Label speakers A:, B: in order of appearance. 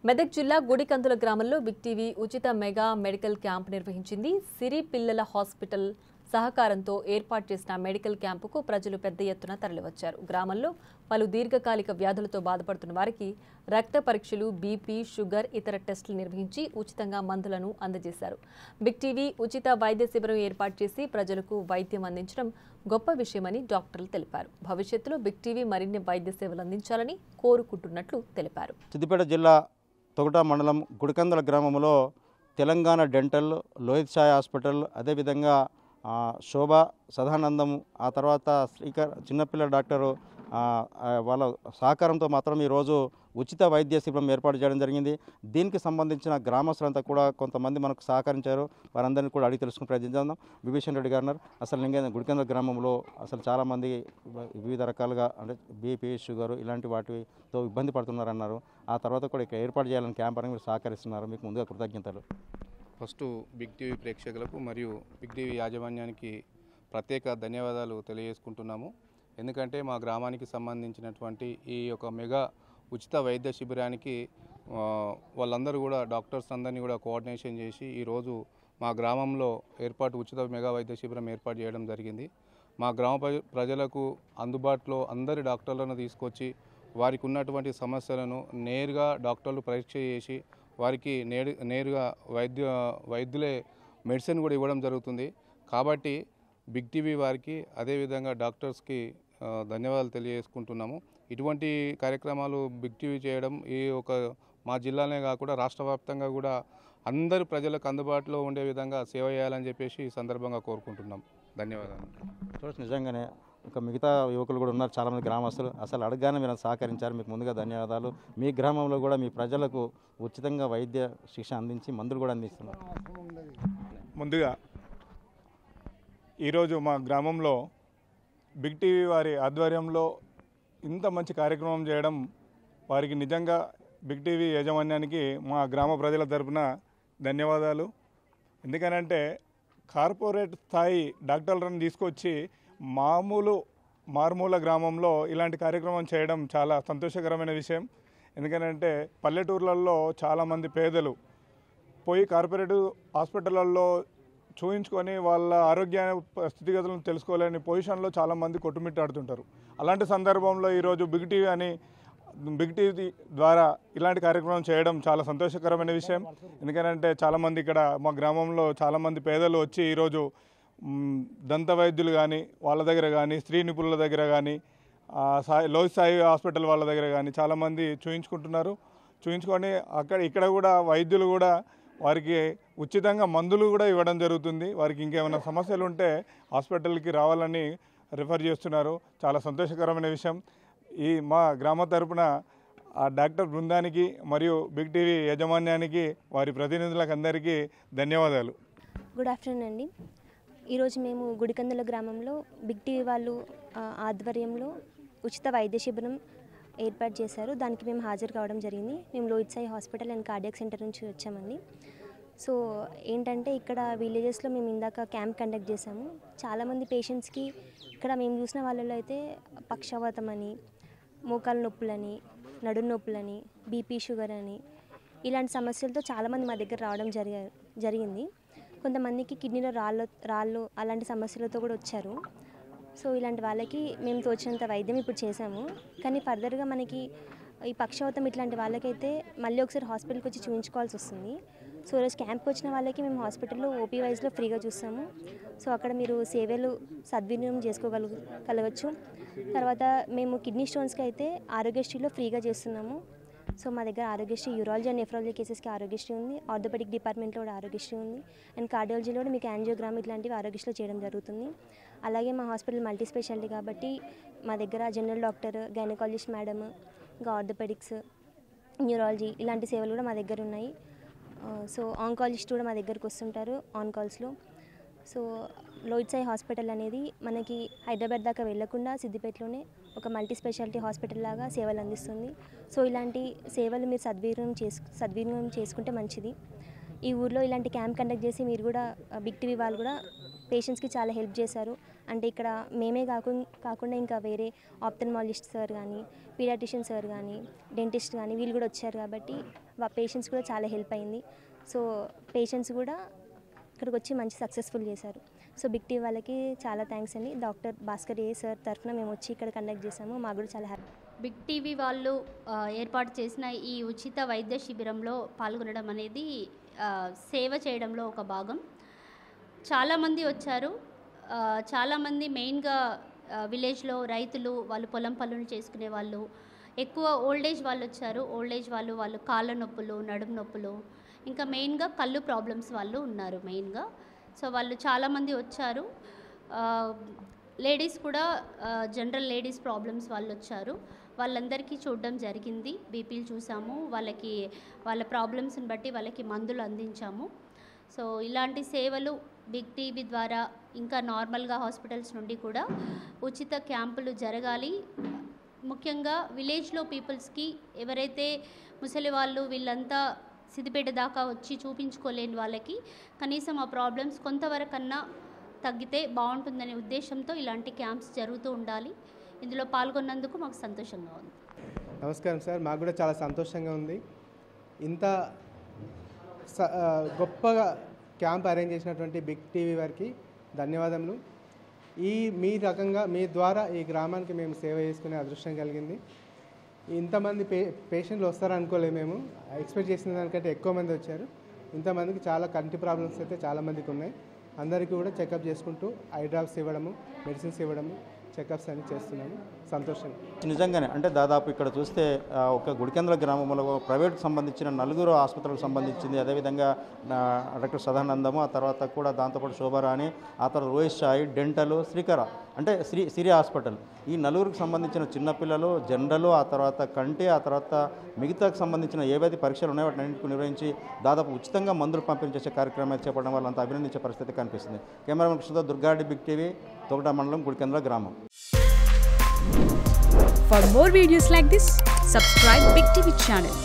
A: మెదక్ జిల్లా గుడికందుల గ్రామంలో big TV ఉచిత మెగా మెడికల్ క్యాంప్ నిర్వహించింది. సిరి పిల్లల హాస్పిటల్ సహకారంతో ఏర్పాటు చేసిన మెడికల్ క్యాంపుకు ప్రజలు పెద్ద ఎత్తున తరలివచ్చారు. గ్రామంలో పలు దీర్ఘకాలిక వ్యాధులతో బాధపడుతున్న వారికి రక్త పరీక్షలు, బీపీ, షుగర్, ఇతర టెస్టులు నిర్వహించి ఉచితంగా మందులను అందజేశారు. బిగ్ టీవీ ఉచిత వైద్య శిబిరం ఏర్పాటు చేసి ప్రజలకు వైద్యం అందించడం గొప్ప విషయమని డాక్టర్లు తెలిపారు. భవిష్యత్తులో బిగ్ టీవీ మరిన్ని వైద్య సేవలు అందించాలని కోరుకుంటున్నట్లు తెలిపారు.
B: సిద్దిపేట జిల్లా తొగట మండలం గుడికందుల గ్రామంలో తెలంగాణ డెంటల్, లోహిత్ సాయి హాస్పిటల్, అదేవిధంగా శోభ సదానందం, ఆ తర్వాత శ్రీకర్ చిన్నపిల్లల డాక్టరు వాళ్ళ సహకారంతో మాత్రం ఈరోజు ఉచిత వైద్య శిబిరం ఏర్పాటు చేయడం జరిగింది. దీనికి సంబంధించిన గ్రామస్తులంతా కూడా కొంతమంది మనకు సహకరించారు. వారందరినీ కూడా అడిగి తెలుసుకుని ప్రయత్నించాం. విభీషణ్ రెడ్డి గారు అసలు నిజంగా గుడికందుల గ్రామంలో అసలు చాలామంది వివిధ రకాలుగా అంటే బీపీ, షుగర్ ఇలాంటి వాటితో ఇబ్బంది పడుతున్నారన్నారు. ఆ తర్వాత కూడా ఇక్కడ ఏర్పాటు చేయాలని క్యాంప్ అని మీరు సహకరిస్తున్నారు. మీకు ముందుగా కృతజ్ఞతలు.
C: ఫస్ట్ బిగ్ టీవీ ప్రేక్షకులకు మరియు బిగ్ టీవీ యాజమాన్యానికి ప్రత్యేక ధన్యవాదాలు తెలియజేసుకుంటున్నాము. ఎందుకంటే మా గ్రామానికి సంబంధించినటువంటి ఈ యొక్క మెగా ఉచిత వైద్య శిబిరానికి వాళ్ళందరూ కూడా డాక్టర్స్ అందరినీ కూడా కోఆర్డినేషన్ చేసి ఈరోజు మా గ్రామంలో ఉచిత మెగా వైద్య శిబిరం ఏర్పాటు చేయడం జరిగింది. మా గ్రామ ప్రజలకు అందుబాటులో అందరి డాక్టర్లను తీసుకొచ్చి వారికి ఉన్నటువంటి సమస్యలను నేరుగా డాక్టర్లు పరీక్ష చేసి వారికి నేరుగా వైద్యులే మెడిసిన్ కూడా ఇవ్వడం జరుగుతుంది. కాబట్టి బిగ్ టీవీ వారికి అదేవిధంగా డాక్టర్స్కి ధన్యవాదాలు తెలియజేసుకుంటున్నాము. ఇటువంటి కార్యక్రమాలు బిగ్ టీవీ చేయడం మా జిల్లానే కాకుండా రాష్ట్ర వ్యాప్తంగా కూడా అందరు ప్రజలకు అందుబాటులో ఉండే విధంగా సేవ చేయాలని చెప్పేసి ఈ సందర్భంగా కోరుకుంటున్నాం. ధన్యవాదాలు.
B: నిజంగానే ఇంకా మిగతా యువకులు కూడా ఉన్నారు, చాలామంది గ్రామస్తులు. అసలు అడగగానే మీరు సహకరించారు. మీకు ముందుగా ధన్యవాదాలు. మీ గ్రామంలో కూడా మీ ప్రజలకు ఉచితంగా వైద్య శిక్షణ అందించి మందులు కూడా అందిస్తున్నారు.
D: ముందుగా ఈరోజు మా గ్రామంలో బిగ్ టీవీ వారి ఆధ్వర్యంలో ఇంత మంచి కార్యక్రమం చేయడం వారికి నిజంగా బిగ్ టీవీ యాజమాన్యానికి మా గ్రామ ప్రజల తరపున ధన్యవాదాలు. ఎందుకనంటే కార్పొరేట్ స్థాయి డాక్టర్లను తీసుకొచ్చి మారుమూల గ్రామంలో ఇలాంటి కార్యక్రమం చేయడం చాలా సంతోషకరమైన విషయం. ఎందుకంటే పల్లెటూర్లలో చాలామంది పేదలు పోయి కార్పొరేట్ హాస్పిటళ్ళల్లో చూయించుకొని వాళ్ళ ఆరోగ్య స్థితిగతులను తెలుసుకోలేని పొజిషన్లో చాలామంది కొట్టుమిట్టాడుతుంటారు. అలాంటి సందర్భంలో ఈరోజు బిగ్ టీవీ ద్వారా ఇలాంటి కార్యక్రమం చేయడం చాలా సంతోషకరమైన విషయం. ఎందుకంటే చాలామంది ఇక్కడ మా గ్రామంలో చాలామంది పేదలు వచ్చి ఈరోజు దంత వైద్యులు కానీ వాళ్ళ దగ్గర కానీ, స్త్రీ నిపుణుల దగ్గర కానీ, లోహిత్ సాయి హాస్పిటల్ వాళ్ళ దగ్గర కానీ చాలామంది చూయించుకొని ఇక్కడ కూడా వైద్యులు కూడా వారికి ఉచితంగా మందులు కూడా ఇవ్వడం జరుగుతుంది. వారికి ఇంకేమైనా సమస్యలు ఉంటే హాస్పిటల్కి రావాలని రిఫర్ చేస్తున్నారు. చాలా సంతోషకరమైన విషయం. మా గ్రామ తరపున ఆ డాక్టర్ బృందానికి మరియు బిగ్ టీవీ యాజమాన్యానికి వారి ప్రతినిధులకు అందరికీ ధన్యవాదాలు.
E: గుడ్ ఆఫ్టర్నూన్ అండి. ఈరోజు మేము గుడికందుల గ్రామంలో బిగ్ టీవీ వాళ్ళు ఆధ్వర్యంలో ఉచిత వైద్య శిబిరం ఏర్పాటు చేశారు. దానికి మేము హాజరు కావడం జరిగింది. మేము Lohith Sai hospital and cardiac centre నుంచి వచ్చామండి. సో ఏంటంటే ఇక్కడ విలేజెస్లో మేము ఇందాక క్యాంప్ కండక్ట్ చేశాము. చాలామంది పేషెంట్స్కి ఇక్కడ మేము చూసిన వాళ్ళలో అయితే పక్షవాతం అని, మోకాల నొప్పులని, నడుము నొప్పులని, బీపీ, షుగర్ అని ఇలాంటి సమస్యలతో చాలామంది మా దగ్గర రావడం జరిగింది. కొంతమందికి కిడ్నీలో రాళ్ళు అలాంటి సమస్యలతో కూడా వచ్చారు. సో ఇలాంటి వాళ్ళకి మేము తోచినంత వైద్యం ఇప్పుడు చేశాము. కానీ ఫర్దర్గా మనకి ఈ పక్షవాతం ఇట్లాంటి వాళ్ళకైతే మళ్ళీ ఒకసారి హాస్పిటల్కి వచ్చి చూపించుకోవాల్సి వస్తుంది. సో ఈరోజు క్యాంప్కి వచ్చిన వాళ్ళకి మేము హాస్పిటల్లో ఓపీ వైజ్లో ఫ్రీగా చూస్తాము. సో అక్కడ మీరు సేవలు సద్వినియోగం చేసుకోగలగచ్చు. తర్వాత మేము కిడ్నీ స్టోన్స్కి అయితే ఆరోగ్యశ్రీలో ఫ్రీగా చేస్తున్నాము. సో మా దగ్గర ఆరోగ్యశ్రీ యూరాలజీ అండ్ నెఫ్రాలజీ కేసెస్కి ఆరోగ్యశ్రీ ఉంది. ఆర్థోపెడిక్ డిపార్ట్మెంట్లో కూడా ఆరోగ్యశ్రీ ఉంది. అండ్ కార్డియాలజీలో కూడా మీకు యాంజియోగ్రామ్ ఇట్లాంటివి ఆరోగ్యశ్రీలో చేయడం జరుగుతుంది. అలాగే మా హాస్పిటల్ మల్టీ స్పెషాలిటీ కాబట్టి మా దగ్గర జనరల్ డాక్టర్, గైనకాలజిస్ట్ మేడం, ఇంకా ఆర్థోపెడిక్స్, న్యూరాలజీ ఇలాంటి సేవలు కూడా మా దగ్గర ఉన్నాయి. సో ఆంకాలజిస్ట్ కూడా మా దగ్గరకు వస్తుంటారు ఆన్ కాల్స్లో. సో లోహిత్ సాయి హాస్పిటల్ అనేది మనకి హైదరాబాద్ దాకా వెళ్లకుండా సిద్దిపేటలోనే ఒక మల్టీ స్పెషాలిటీ హాస్పిటల్ లాగా సేవలు అందిస్తుంది. సో ఇలాంటి సేవలు మీరు సద్వినియోగం చేసుకుంటే మంచిది. ఈ ఊర్లో ఇలాంటి క్యాంప్ కండక్ట్ చేసి మీరు కూడా బిగ్ టీవీ వాళ్ళు కూడా పేషెంట్స్కి చాలా హెల్ప్ చేశారు. అంటే ఇక్కడ మేమే కాకుండా ఇంకా వేరే ఆప్థల్మాలజిస్ట్ సార్ కానీ, పీడియాట్రిషియన్ సార్ కానీ, డెంటిస్ట్ కానీ వీళ్ళు కూడా వచ్చారు కాబట్టి పేషెంట్స్ కూడా చాలా హెల్ప్ అయింది. సో పేషెంట్స్ కూడా ఇక్కడికి వచ్చి మంచి సక్సెస్ఫుల్ చేశారు. సో బిగ్ టీవీ వాళ్ళకి చాలా థ్యాంక్స్ అండి. డాక్టర్ భాస్కర్ ఏ సార్ తరఫున మేము వచ్చి ఇక్కడ కండక్ట్ చేసాము. మాకు కూడా చాలా హ్యాపీ.
F: బిగ్ టీవీ వాళ్ళు ఏర్పాటు చేసిన ఈ ఉచిత వైద్య శిబిరంలో పాల్గొనడం అనేది సేవ చేయడంలో ఒక భాగం. చాలామంది వచ్చారు. చాలామంది మెయిన్గా విలేజ్లో రైతులు, వాళ్ళు పొలం పనులు చేసుకునే వాళ్ళు, ఎక్కువ ఓల్డేజ్ వాళ్ళు వచ్చారు. ఓల్డేజ్ వాళ్ళు కాళ్ళ నొప్పులు, నడుము నొప్పులు, ఇంకా మెయిన్గా కళ్ళు ప్రాబ్లమ్స్ వాళ్ళు ఉన్నారు మెయిన్గా. సో వాళ్ళు చాలామంది వచ్చారు. లేడీస్ కూడా జనరల్ లేడీస్ ప్రాబ్లమ్స్ వాళ్ళు వచ్చారు. వాళ్ళందరికీ చూడడం జరిగింది. బీపీలు చూసాము, వాళ్ళ ప్రాబ్లమ్స్ని బట్టి వాళ్ళకి మందులు అందించాము. సో ఇలాంటి సేవలు బిగ్ టీవీ ద్వారా ఇంకా నార్మల్గా హాస్పిటల్స్ నుండి కూడా ఉచిత క్యాంపులు జరగాలి. ముఖ్యంగా విలేజ్లో పీపుల్స్కి, ఎవరైతే ముసలి వాళ్ళు వీళ్ళంతా సిద్దిపేట దాకా వచ్చి చూపించుకోలేని వాళ్ళకి కనీసం ఆ ప్రాబ్లమ్స్ కొంతవరకన్నా తగ్గితే బాగుంటుందనే ఉద్దేశంతో ఇలాంటి క్యాంప్స్ జరుగుతూ ఉండాలి. ఇందులో పాల్గొన్నందుకు మాకు సంతోషంగా ఉంది.
G: నమస్కారం సార్, మాకు కూడా చాలా సంతోషంగా ఉంది. ఇంత గొప్పగా క్యాంప్ అరేంజ్ చేసినటువంటి బిగ్ టీవీ వారికి ధన్యవాదములు. మీ రకంగా మీ ద్వారా ఈ గ్రామానికి మేము సేవ చేసుకునే అదృష్టం కలిగింది. ఇంతమంది పేషెంట్లు వస్తారనుకోలేదు, మేము ఎక్స్పెక్ట్ చేసిన దానికంటే ఎక్కువ మంది వచ్చారు. ఇంతమందికి చాలా కంటి ప్రాబ్లమ్స్ అయితే చాలామందికి ఉన్నాయి. అందరికీ కూడా చెకప్ చేసుకుంటూ ఐ డ్రాప్స్ ఇవ్వడము, మెడిసిన్స్ ఇవ్వడము, చెకప్స్ అన్ని చేస్తున్నాము. సంతోషంగా
B: నిజంగానే అంటే దాదాపు ఇక్కడ చూస్తే ఒక గుడికంద్ర గ్రామంలో ప్రైవేట్కి సంబంధించిన 4 ఆసుపత్రులకు సంబంధించింది, అదేవిధంగా డాక్టర్ సదానందము, ఆ తర్వాత కూడా దాంతోపాటు శోభారాణి, ఆ తర్వాత రోహిత్ సాయి, డెంటల్, శ్రీకర అంటే సిరి హాస్పిటల్, ఈ 4కి సంబంధించిన చిన్నపిల్లలు, జనరల్, ఆ తర్వాత కంటి, ఆ తర్వాత మిగతాకు సంబంధించిన ఏవైతే పరీక్షలు ఉన్నాయో వాటిని అన్నింటికి నిర్వహించి దాదాపు ఉచితంగా మందులు పంపిణీ చేసే కార్యక్రమం చేపట్టడం వల్ల అంతా అభినందించే పరిస్థితి కనిపిస్తుంది. కెమెరామెన్ కృష్ణతో దుర్గారెడ్డి, బిగ్ టీవీ, తొగట మండలం, గుడికంద్ర గ్రామం.
H: For more videos like this, subscribe Big TV channel.